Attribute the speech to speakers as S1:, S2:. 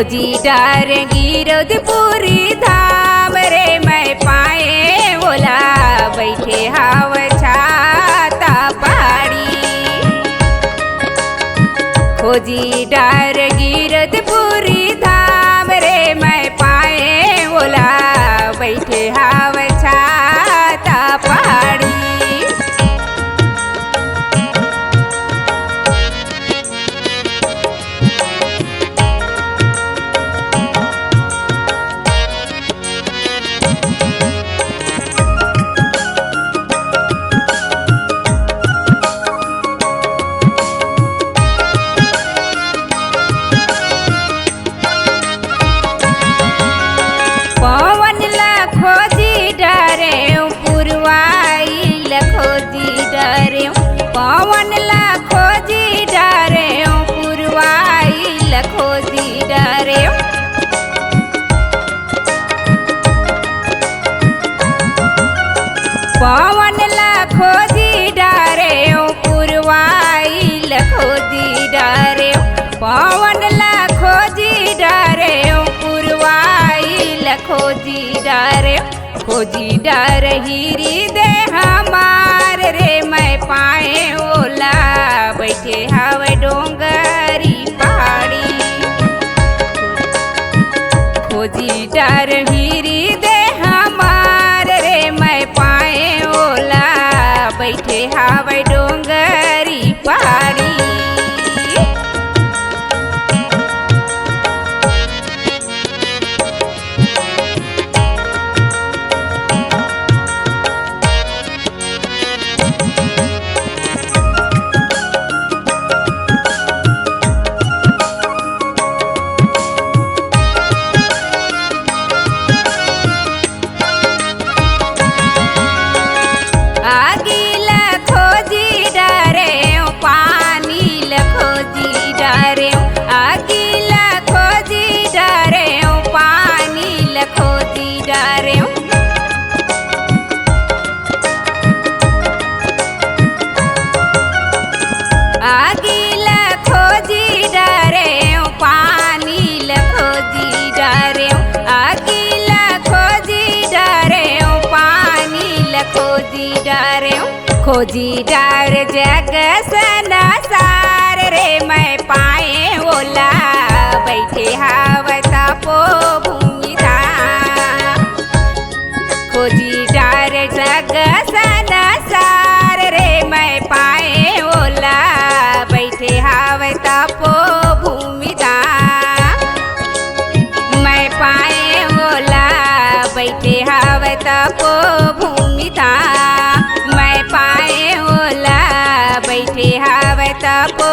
S1: खोजी डार गिरधपुरी धाम रे मैं पाए ओला बैठे हाव छाता पहाड़ी। खोजी डार गिरधपुरी धाम रे मैं पाए ओला बैठे हाव छाता पहाड़ी। पवन ला खोजी डरे पुरवाई ला खोजी डरे पवन ला खोजी डरे पुरवाई ला खोजी डरे। पवन ला खोजी डरे पुरवाई ला खोजी डरे पवन ला खोजी डरे पुरवाई ला खोजी डरे। खोजी डर हिरी दे हमार रे मैं पाए ओला बैठे हवे डोंगरी पहाड़ी। खोजी डर हिरी दे हमार रे मैं पाए ओला बैठे हवे डोंगरी पहाड़ी। आगी ला खोजी डरे पानी ला खोजी डरे आगी ला खोजी डरे पानी ला खोजी डरे। आगी ला खोजी डरे पानी ला खोजी डरे आगी ला खोजी डरे पानी ला खोजी डरे। खोजी डर जग संसार रे मैं पाए ओला बैठे हावता पो भूमि धाम। खोजी डर जग संसार रे मैं पाए ओला बैठे हावता पो भूमि धाम। मैं पाए ओला बैठे हावता पो भूमि धाम। मैं पाए ओला बैठे हावता पो